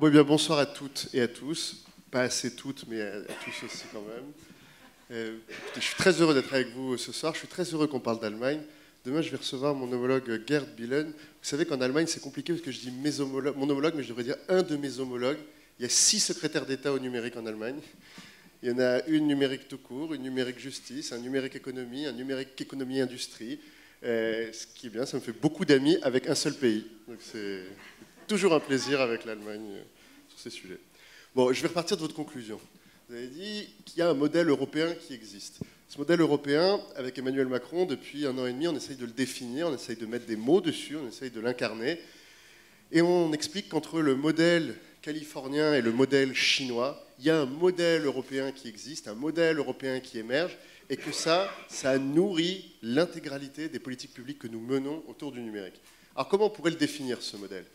Bon, eh bien, bonsoir à toutes et à tous. Pas assez toutes, mais à tous aussi quand même. Je suis très heureux d'être avec vous ce soir. Je suis très heureux qu'on parle d'Allemagne. Demain, je vais recevoir mon homologue Gerd Billen. Vous savez qu'en Allemagne, c'est compliqué parce que je dis mon homologue, mais je devrais dire un de mes homologues. Il y a 6 secrétaires d'État au numérique en Allemagne. Il y en a une numérique tout court, une numérique justice, un numérique économie, un numérique économie-industrie. Ce qui est bien, ça me fait beaucoup d'amis avec un seul pays. Donc c'est toujours un plaisir avec l'Allemagne sur ces sujets. Bon, je vais repartir de votre conclusion. Vous avez dit qu'il y a un modèle européen qui existe. Ce modèle européen, avec Emmanuel Macron, depuis 1 an et demi, on essaye de le définir, on essaye de mettre des mots dessus, on essaye de l'incarner. Et on explique qu'entre le modèle californien et le modèle chinois, il y a un modèle européen qui existe, un modèle européen qui émerge, et que ça nourrit l'intégralité des politiques publiques que nous menons autour du numérique. Alors comment on pourrait le définir, ce modèle?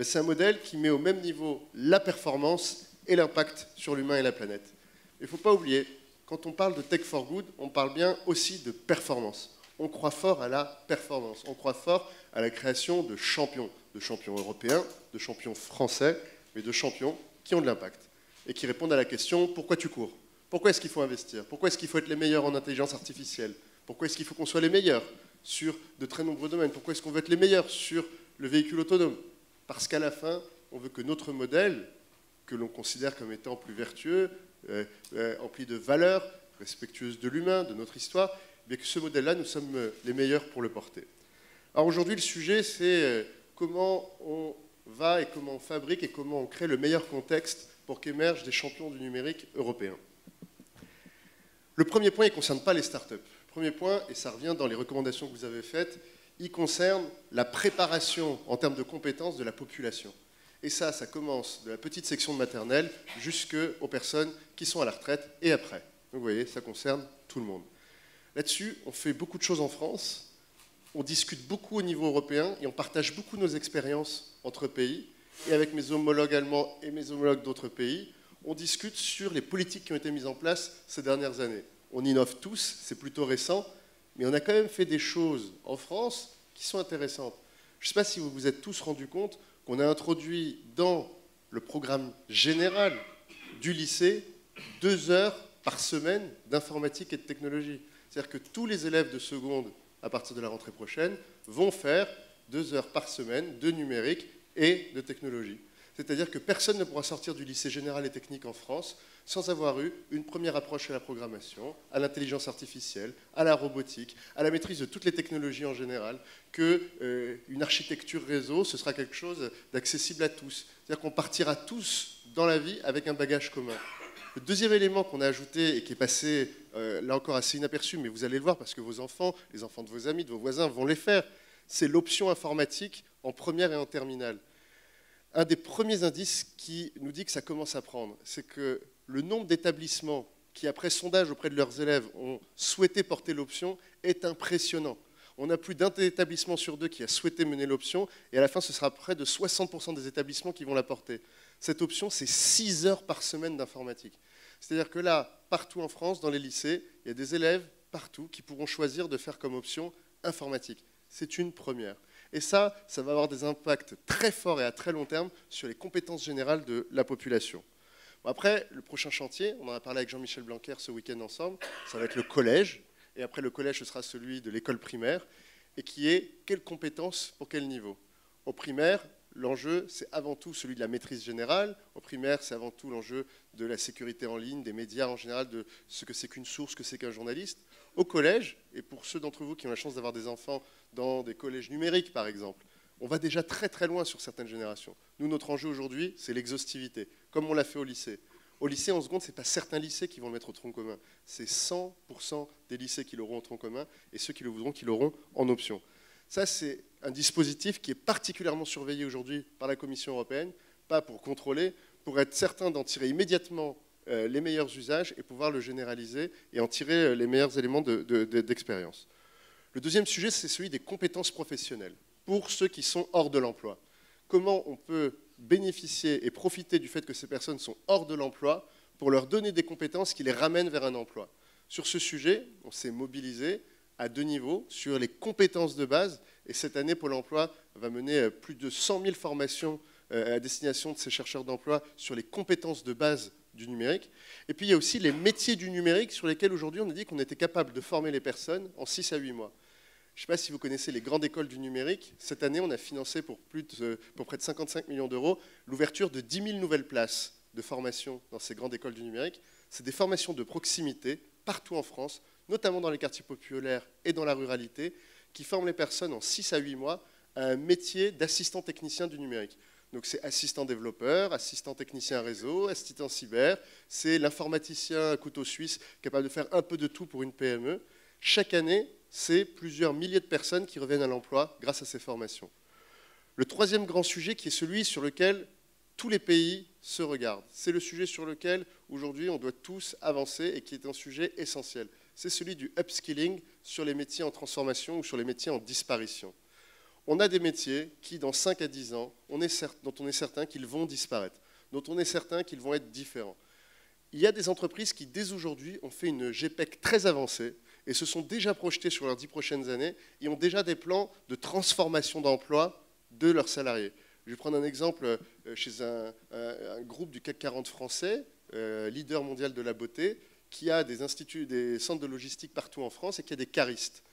C'est un modèle qui met au même niveau la performance et l'impact sur l'humain et la planète. Il ne faut pas oublier, quand on parle de Tech for Good, on parle bien aussi de performance. On croit fort à la performance, on croit fort à la création de champions européens, de champions français, mais de champions qui ont de l'impact et qui répondent à la question « Pourquoi tu cours ? Pourquoi est-ce qu'il faut investir ? Pourquoi est-ce qu'il faut être les meilleurs en intelligence artificielle ? Pourquoi est-ce qu'il faut qu'on soit les meilleurs sur de très nombreux domaines ? Pourquoi est-ce qu'on veut être les meilleurs sur le véhicule autonome ? Parce qu'à la fin, on veut que notre modèle, que l'on considère comme étant plus vertueux, empli de valeurs, respectueuses de l'humain, de notre histoire, bien que ce modèle-là, nous sommes les meilleurs pour le porter. Alors aujourd'hui, le sujet, c'est comment on va et comment on fabrique et comment on crée le meilleur contexte pour qu'émergent des champions du numérique européens. Le premier point, il ne concerne pas les startups. Le premier point, et ça revient dans les recommandations que vous avez faites, il concerne la préparation en termes de compétences de la population. Et ça commence de la petite section de maternelle jusqu'aux personnes qui sont à la retraite et après. Donc vous voyez, ça concerne tout le monde. Là-dessus, on fait beaucoup de choses en France, on discute beaucoup au niveau européen et on partage beaucoup nos expériences entre pays. Et avec mes homologues allemands et mes homologues d'autres pays, on discute sur les politiques qui ont été mises en place ces dernières années. On innove tous, c'est plutôt récent, mais on a quand même fait des choses en France qui sont intéressantes. Je ne sais pas si vous vous êtes tous rendus compte qu'on a introduit dans le programme général du lycée 2 heures par semaine d'informatique et de technologie. C'est-à-dire que tous les élèves de seconde, à partir de la rentrée prochaine, vont faire 2 heures par semaine de numérique et de technologie. C'est-à-dire que personne ne pourra sortir du lycée général et technique en France sans avoir eu une première approche à la programmation, à l'intelligence artificielle, à la robotique, à la maîtrise de toutes les technologies en général, qu'une architecture réseau, ce sera quelque chose d'accessible à tous. C'est-à-dire qu'on partira tous dans la vie avec un bagage commun. Le deuxième élément qu'on a ajouté et qui est passé, là encore assez inaperçu, mais vous allez le voir parce que vos enfants, les enfants de vos amis, de vos voisins vont les faire, c'est l'option informatique en première et en terminale. Un des premiers indices qui nous dit que ça commence à prendre, c'est que le nombre d'établissements qui, après sondage auprès de leurs élèves, ont souhaité porter l'option est impressionnant. On a plus d'un établissement sur 2 qui a souhaité mener l'option, et à la fin, ce sera près de 60% des établissements qui vont la porter. Cette option, c'est 6 heures par semaine d'informatique. C'est-à-dire que là, partout en France, dans les lycées, il y a des élèves partout qui pourront choisir de faire comme option informatique. C'est une première. Et ça va avoir des impacts très forts et à très long terme sur les compétences générales de la population. Bon, après, le prochain chantier, on en a parlé avec Jean-Michel Blanquer ce week-end ensemble, ça va être le collège. Et après le collège, ce sera celui de l'école primaire. Et qui est quelles compétences pour quel niveau? Au primaire, l'enjeu, c'est avant tout celui de la maîtrise générale. Au primaire, c'est avant tout l'enjeu de la sécurité en ligne, des médias en général, de ce que c'est qu'une source, ce que c'est qu'un journaliste. Au collège, et pour ceux d'entre vous qui ont la chance d'avoir des enfants dans des collèges numériques, par exemple, on va déjà très très loin sur certaines générations. Nous, notre enjeu aujourd'hui, c'est l'exhaustivité, comme on l'a fait au lycée. Au lycée, en seconde, ce n'est pas certains lycées qui vont le mettre au tronc commun. C'est 100% des lycées qui l'auront au tronc commun, et ceux qui le voudront, qui l'auront en option. Ça, c'est un dispositif qui est particulièrement surveillé aujourd'hui par la Commission européenne, pas pour contrôler, pour être certain d'en tirer immédiatement les meilleurs usages et pouvoir le généraliser et en tirer les meilleurs éléments d'expérience. Le deuxième sujet, c'est celui des compétences professionnelles, pour ceux qui sont hors de l'emploi. Comment on peut bénéficier et profiter du fait que ces personnes sont hors de l'emploi pour leur donner des compétences qui les ramènent vers un emploi. Sur ce sujet, on s'est mobilisé à 2 niveaux, sur les compétences de base, et cette année, Pôle emploi va mener plus de 100 000 formations à destination de ces chercheurs d'emploi sur les compétences de base du numérique. Et puis il y a aussi les métiers du numérique sur lesquels aujourd'hui on a dit qu'on était capable de former les personnes en 6 à 8 mois. Je ne sais pas si vous connaissez les grandes écoles du numérique. Cette année, on a financé pour près de 55 millions d'euros l'ouverture de 10 000 nouvelles places de formation dans ces grandes écoles du numérique. C'est des formations de proximité partout en France, notamment dans les quartiers populaires et dans la ruralité, qui forment les personnes en 6 à 8 mois à un métier d'assistant technicien du numérique. Donc c'est assistant développeur, assistant technicien réseau, assistant cyber, c'est l'informaticien à couteau suisse capable de faire un peu de tout pour une PME. Chaque année, c'est plusieurs milliers de personnes qui reviennent à l'emploi grâce à ces formations. Le troisième grand sujet, qui est celui sur lequel tous les pays se regardent, c'est le sujet sur lequel aujourd'hui on doit tous avancer et qui est un sujet essentiel. C'est celui du upskilling sur les métiers en transformation ou sur les métiers en disparition. On a des métiers qui, dans 5 à 10 ans, dont on est certain qu'ils vont disparaître, dont on est certain qu'ils vont être différents. Il y a des entreprises qui, dès aujourd'hui, ont fait une GPEC très avancée et se sont déjà projetées sur leurs 10 prochaines années et ont déjà des plans de transformation d'emploi de leurs salariés. Je vais prendre un exemple chez un groupe du CAC 40 français, leader mondial de la beauté, qui a des instituts, des centres de logistique partout en France et qui a des caristes.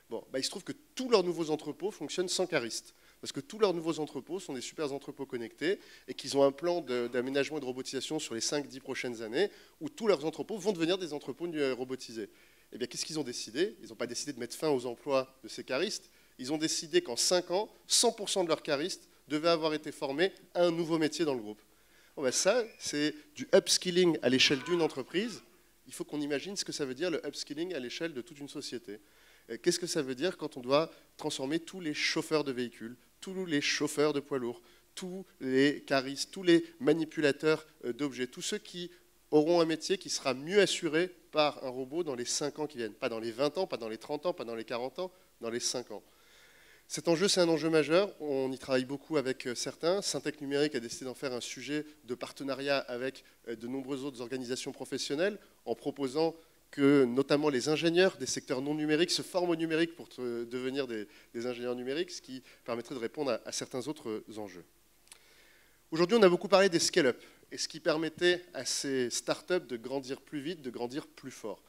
Bon, il se trouve que tous leurs nouveaux entrepôts fonctionnent sans caristes, parce que tous leurs nouveaux entrepôts sont des super entrepôts connectés et qu'ils ont un plan d'aménagement et de robotisation sur les 5-10 prochaines années où tous leurs entrepôts vont devenir des entrepôts robotisés. Eh bien, qu'est-ce qu'ils ont décidé? Ils n'ont pas décidé de mettre fin aux emplois de ces caristes. Ils ont décidé qu'en 5 ans, 100% de leurs caristes devaient avoir été formés à un nouveau métier dans le groupe. Bon, ça, c'est du upskilling à l'échelle d'une entreprise. Il faut qu'on imagine ce que ça veut dire, le upskilling à l'échelle de toute une société. Qu'est-ce que ça veut dire quand on doit transformer tous les chauffeurs de véhicules, tous les chauffeurs de poids lourds, tous les caristes, tous les manipulateurs d'objets, tous ceux qui auront un métier qui sera mieux assuré par un robot dans les 5 ans qui viennent. Pas dans les 20 ans, pas dans les 30 ans, pas dans les 40 ans, dans les 5 ans. Cet enjeu, c'est un enjeu majeur. On y travaille beaucoup avec certains. Syntec Numérique a décidé d'en faire un sujet de partenariat avec de nombreuses autres organisations professionnelles en proposant que notamment les ingénieurs des secteurs non numériques se forment au numérique pour devenir des ingénieurs numériques, ce qui permettrait de répondre à certains autres enjeux. Aujourd'hui, on a beaucoup parlé des scale-up et ce qui permettait à ces startups de grandir plus vite, de grandir plus fort.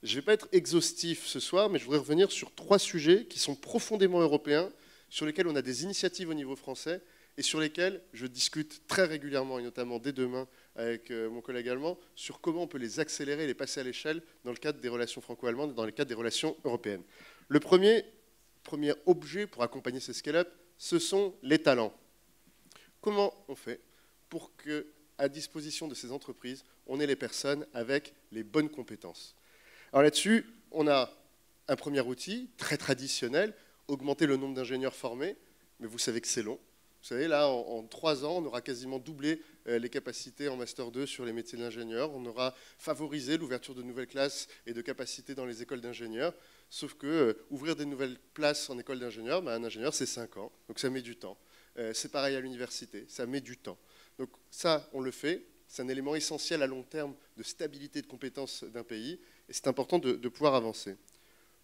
Je ne vais pas être exhaustif ce soir, mais je voudrais revenir sur 3 sujets qui sont profondément européens, sur lesquels on a des initiatives au niveau français et sur lesquels je discute très régulièrement, et notamment dès demain avec mon collègue allemand, sur comment on peut les accélérer et les passer à l'échelle dans le cadre des relations franco-allemandes et dans le cadre des relations européennes. Le premier objet pour accompagner ces scale-up, ce sont les talents. Comment on fait pour qu'à disposition de ces entreprises, on ait les personnes avec les bonnes compétences? Alors là-dessus, on a un premier outil très traditionnel, augmenter le nombre d'ingénieurs formés, mais vous savez que c'est long. Vous savez, là, en 3 ans, on aura quasiment doublé les capacités en Master 2 sur les métiers d'ingénieur. On aura favorisé l'ouverture de nouvelles classes et de capacités dans les écoles d'ingénieurs. Sauf que ouvrir des nouvelles places en école d'ingénieur, un ingénieur, c'est 5 ans. Donc ça met du temps. C'est pareil à l'université, ça met du temps. Donc ça, on le fait. C'est un élément essentiel à long terme de stabilité de compétences d'un pays. Et c'est important de pouvoir avancer.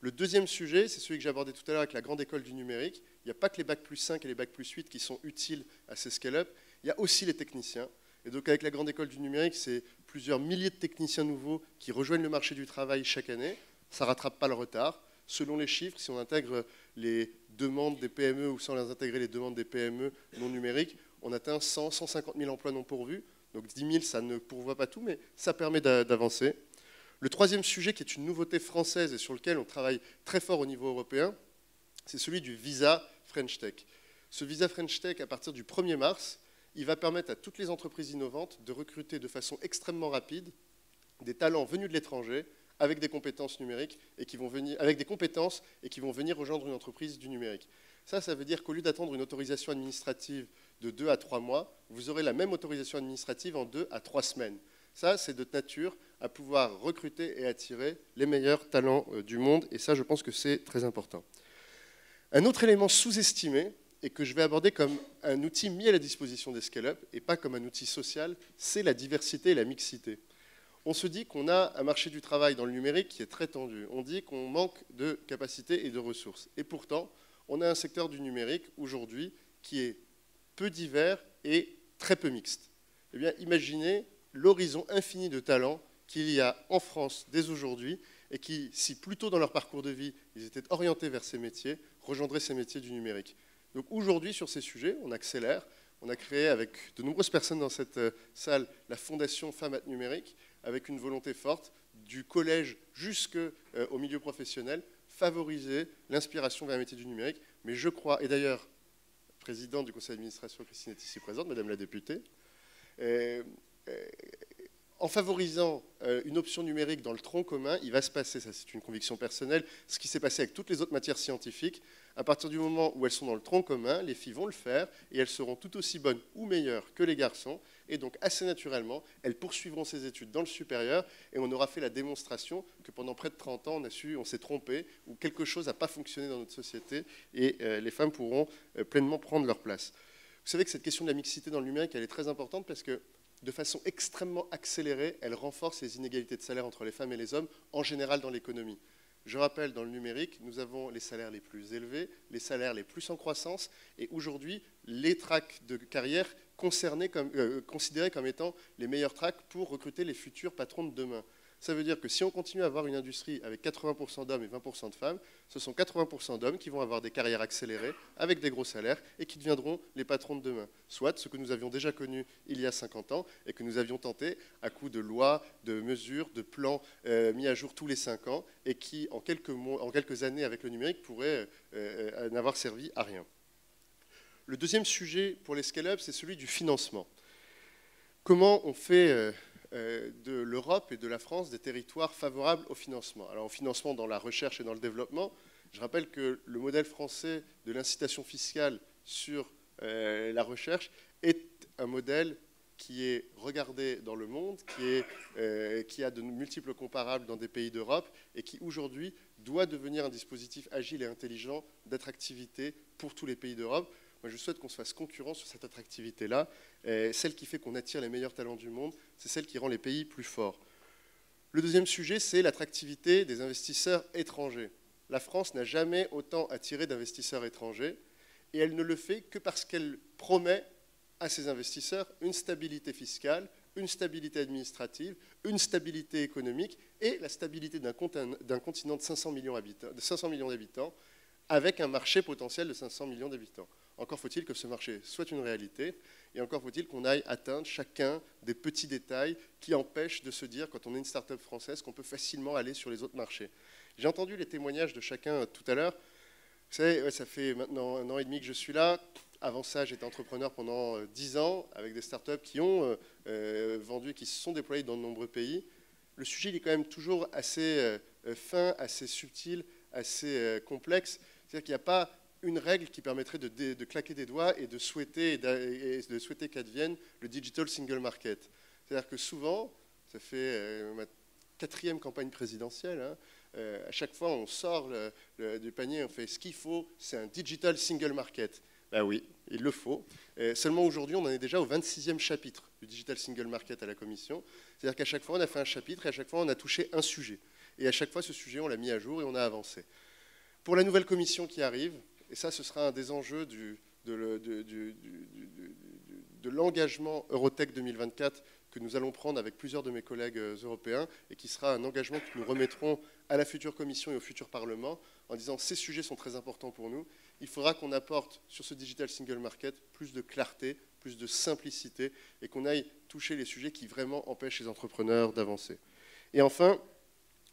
Le deuxième sujet, c'est celui que j'ai abordé tout à l'heure avec la grande école du numérique. Il n'y a pas que les Bac plus 5 et les Bac plus 8 qui sont utiles à ces scale-up. Il y a aussi les techniciens. Et donc avec la grande école du numérique, c'est plusieurs milliers de techniciens nouveaux qui rejoignent le marché du travail chaque année. Ça ne rattrape pas le retard. Selon les chiffres, si on intègre les demandes des PME ou sans les intégrer les demandes des PME non numériques, on atteint 150 000 emplois non pourvus. Donc 10 000, ça ne pourvoit pas tout, mais ça permet d'avancer. Le troisième sujet, qui est une nouveauté française et sur lequel on travaille très fort au niveau européen, c'est celui du visa French Tech. Ce visa French Tech, à partir du 1er mars, il va permettre à toutes les entreprises innovantes de recruter de façon extrêmement rapide des talents venus de l'étranger avec des compétences numériques et qui vont venir, avec des compétences et qui vont venir rejoindre une entreprise du numérique. Ça veut dire qu'au lieu d'attendre une autorisation administrative de 2 à 3 mois, vous aurez la même autorisation administrative en 2 à 3 semaines. Ça, c'est de nature à pouvoir recruter et attirer les meilleurs talents du monde. Et ça, je pense que c'est très important. Un autre élément sous-estimé, et que je vais aborder comme un outil mis à la disposition des scale-up, et pas comme un outil social, c'est la diversité et la mixité. On se dit qu'on a un marché du travail dans le numérique qui est très tendu. On dit qu'on manque de capacités et de ressources. Et pourtant, on a un secteur du numérique aujourd'hui qui est peu divers et très peu mixte. Eh bien, imaginez l'horizon infini de talents qu'il y a en France dès aujourd'hui et qui, si plus tôt dans leur parcours de vie, ils étaient orientés vers ces métiers, rejoindraient ces métiers du numérique. Donc aujourd'hui, sur ces sujets, on accélère. On a créé avec de nombreuses personnes dans cette salle la Fondation Femmes Numérique, avec une volonté forte du collège jusqu'au milieu professionnel, favoriser l'inspiration vers les métiers du numérique. Mais je crois, et d'ailleurs, présidente du conseil d'administration, Christine est ici présente, madame la députée, en favorisant une option numérique dans le tronc commun, il va se passer, ça c'est une conviction personnelle, ce qui s'est passé avec toutes les autres matières scientifiques. À partir du moment où elles sont dans le tronc commun, les filles vont le faire et elles seront tout aussi bonnes ou meilleures que les garçons. Et donc, assez naturellement, elles poursuivront ces études dans le supérieur et on aura fait la démonstration que pendant près de 30 ans, on s'est trompé ou quelque chose n'a pas fonctionné dans notre société et les femmes pourront pleinement prendre leur place. Vous savez que cette question de la mixité dans le numérique, elle est très importante parce que de façon extrêmement accélérée, elle renforce les inégalités de salaire entre les femmes et les hommes, en général dans l'économie. Je rappelle, dans le numérique, nous avons les salaires les plus élevés, les salaires les plus en croissance, et aujourd'hui, les tracks de carrière considérés comme étant les meilleurs tracks pour recruter les futurs patrons de demain. Ça veut dire que si on continue à avoir une industrie avec 80% d'hommes et 20% de femmes, ce sont 80% d'hommes qui vont avoir des carrières accélérées avec des gros salaires et qui deviendront les patrons de demain. Soit ce que nous avions déjà connu il y a 50 ans et que nous avions tenté à coup de lois, de mesures, de plans mis à jour tous les 5 ans et qui, en quelques années avec le numérique, pourraient n'avoir servi à rien. Le deuxième sujet pour les scale-up, c'est celui du financement. Comment on fait de l'Europe et de la France des territoires favorables au financement? Alors au financement dans la recherche et dans le développement, je rappelle que le modèle français de l'incitation fiscale sur la recherche est un modèle qui est regardé dans le monde, qui a de multiples comparables dans des pays d'Europe et qui aujourd'hui doit devenir un dispositif agile et intelligent d'attractivité pour tous les pays d'Europe. Moi, je souhaite qu'on se fasse concurrence sur cette attractivité-là. Celle qui fait qu'on attire les meilleurs talents du monde, c'est celle qui rend les pays plus forts. Le deuxième sujet, c'est l'attractivité des investisseurs étrangers. La France n'a jamais autant attiré d'investisseurs étrangers, et elle ne le fait que parce qu'elle promet à ses investisseurs une stabilité fiscale, une stabilité administrative, une stabilité économique et la stabilité d'un continent de 500 millions d'habitants avec un marché potentiel de 500 millions d'habitants. Encore faut-il que ce marché soit une réalité, et encore faut-il qu'on aille atteindre chacun des petits détails qui empêchent de se dire, quand on est une start-up française, qu'on peut facilement aller sur les autres marchés. J'ai entendu les témoignages de chacun tout à l'heure. Vous savez, ça fait maintenant 1 an et demi que je suis là. Avant ça, j'étais entrepreneur pendant 10 ans, avec des start-up qui ont vendu, qui se sont déployées dans de nombreux pays. Le sujet il est quand même toujours assez fin, assez subtil, assez complexe. C'est-à-dire qu'il n'y a pas une règle qui permettrait de claquer des doigts et de souhaiter qu'advienne le digital single market. C'est-à-dire que souvent, ça fait ma 4e campagne présidentielle, hein, à chaque fois on sort du panier, on fait ce qu'il faut, c'est un digital single market. Ben oui, il le faut. Seulement aujourd'hui, on en est déjà au 26e chapitre du digital single market à la Commission. C'est-à-dire qu'à chaque fois, on a fait un chapitre et à chaque fois, on a touché un sujet. Et à chaque fois, ce sujet, on l'a mis à jour et on a avancé. Pour la nouvelle Commission qui arrive, et ça, ce sera un des enjeux de l'engagement Eurotech 2024 que nous allons prendre avec plusieurs de mes collègues européens et qui sera un engagement que nous remettrons à la future Commission et au futur Parlement en disant ces sujets sont très importants pour nous. Il faudra qu'on apporte sur ce Digital Single Market plus de clarté, plus de simplicité et qu'on aille toucher les sujets qui vraiment empêchent les entrepreneurs d'avancer. Et enfin,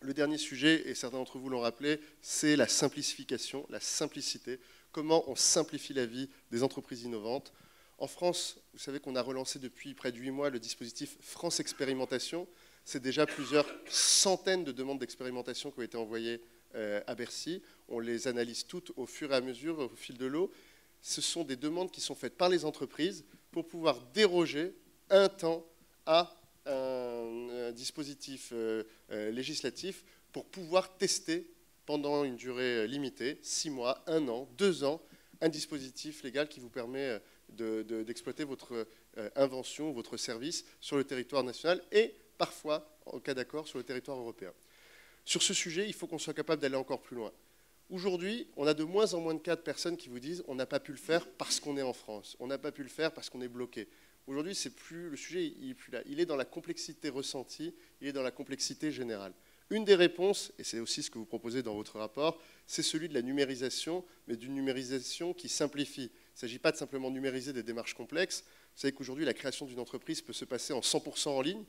le dernier sujet, et certains d'entre vous l'ont rappelé, c'est la simplification, la simplicité. Comment on simplifie la vie des entreprises innovantes. En France, vous savez qu'on a relancé depuis près de 8 mois le dispositif France Expérimentation. C'est déjà plusieurs centaines de demandes d'expérimentation qui ont été envoyées à Bercy. On les analyse toutes au fur et à mesure, au fil de l'eau. Ce sont des demandes qui sont faites par les entreprises pour pouvoir déroger un temps à un dispositif législatif pour pouvoir tester pendant une durée limitée, 6 mois, 1 an, 2 ans, un dispositif légal qui vous permet d'exploiter votre invention, votre service sur le territoire national et parfois, en cas d'accord, sur le territoire européen. Sur ce sujet, il faut qu'on soit capable d'aller encore plus loin. Aujourd'hui, on a de moins en moins de cas de personnes qui vous disent « on n'a pas pu le faire parce qu'on est en France, on n'a pas pu le faire parce qu'on est bloqué ». Aujourd'hui, c'est plus le sujet, il n'est plus là. Il est dans la complexité ressentie, il est dans la complexité générale. Une des réponses, et c'est aussi ce que vous proposez dans votre rapport, c'est celui de la numérisation, mais d'une numérisation qui simplifie. Il ne s'agit pas de simplement numériser des démarches complexes. Vous savez qu'aujourd'hui, la création d'une entreprise peut se passer en 100% en ligne,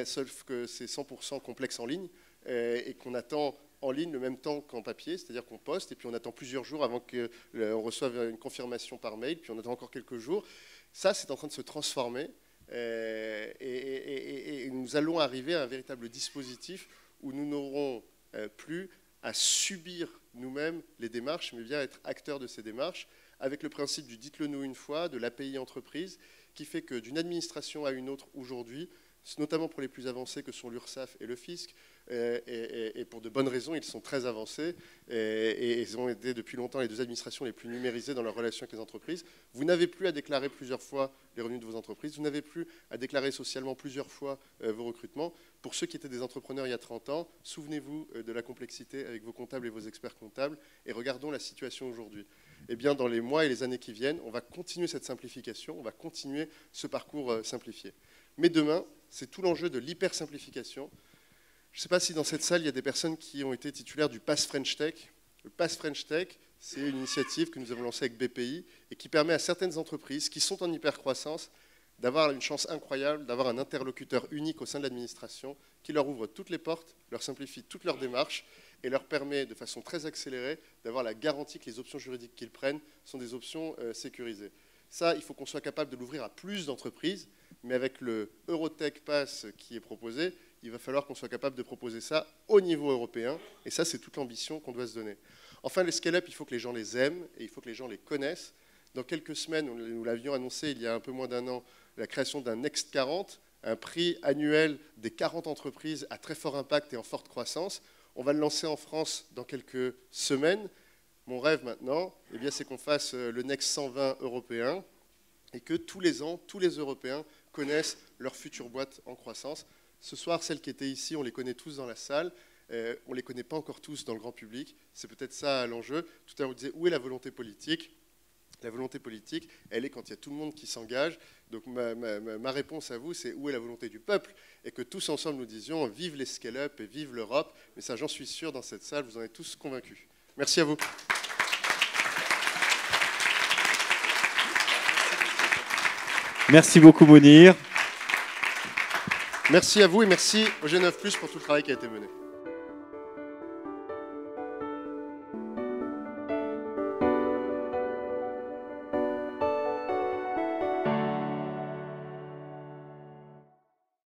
sauf que c'est 100% complexe en ligne, et qu'on attend en ligne le même temps qu'en papier, c'est-à-dire qu'on poste, et puis on attend plusieurs jours avant qu'on reçoive une confirmation par mail, puis on attend encore quelques jours. Ça, c'est en train de se transformer, et nous allons arriver à un véritable dispositif où nous n'aurons plus à subir nous-mêmes les démarches, mais bien être acteurs de ces démarches, avec le principe du dites-le nous une fois, de l'API entreprise, qui fait que d'une administration à une autre aujourd'hui, notamment pour les plus avancés que sont l'URSSAF et le fisc, et pour de bonnes raisons, ils sont très avancés, et ils ont été depuis longtemps les deux administrations les plus numérisées dans leur relation avec les entreprises. Vous n'avez plus à déclarer plusieurs fois les revenus de vos entreprises, vous n'avez plus à déclarer socialement plusieurs fois vos recrutements. Pour ceux qui étaient des entrepreneurs il y a 30 ans, souvenez-vous de la complexité avec vos comptables et vos experts comptables, et regardons la situation aujourd'hui. Eh bien, dans les mois et les années qui viennent, on va continuer cette simplification, on va continuer ce parcours simplifié. Mais demain, c'est tout l'enjeu de l'hyper-simplification. Je ne sais pas si dans cette salle, il y a des personnes qui ont été titulaires du Pass French Tech. Le Pass French Tech, c'est une initiative que nous avons lancée avec BPI et qui permet à certaines entreprises qui sont en hyper-croissance d'avoir une chance incroyable, d'avoir un interlocuteur unique au sein de l'administration qui leur ouvre toutes les portes, leur simplifie toutes leurs démarches et leur permet de façon très accélérée d'avoir la garantie que les options juridiques qu'ils prennent sont des options sécurisées. Ça, il faut qu'on soit capable de l'ouvrir à plus d'entreprises, mais avec le Eurotech Pass qui est proposé, il va falloir qu'on soit capable de proposer ça au niveau européen, et ça, c'est toute l'ambition qu'on doit se donner. Enfin, les scale-up, il faut que les gens les aiment, et il faut que les gens les connaissent. Dans quelques semaines, nous l'avions annoncé il y a un peu moins d'un an, la création d'un Next 40, un prix annuel des 40 entreprises à très fort impact et en forte croissance. On va le lancer en France dans quelques semaines. Mon rêve maintenant, eh bien, c'est qu'on fasse le Next 120 européen et que tous les ans, tous les Européens connaissent leur future boîte en croissance. Ce soir, celles qui étaient ici, on les connaît tous dans la salle. On ne les connaît pas encore tous dans le grand public. C'est peut-être ça l'enjeu. Tout à l'heure, vous disiez, où est la volonté politique ? La volonté politique, elle est quand il y a tout le monde qui s'engage. Donc ma réponse à vous, c'est où est la volonté du peuple ? Et que tous ensemble, nous disions, vive les scale-up et vive l'Europe. Mais ça, j'en suis sûr, dans cette salle, vous en êtes tous convaincus. Merci à vous. Merci beaucoup, Mounir. Merci à vous et merci au G9+ pour tout le travail qui a été mené.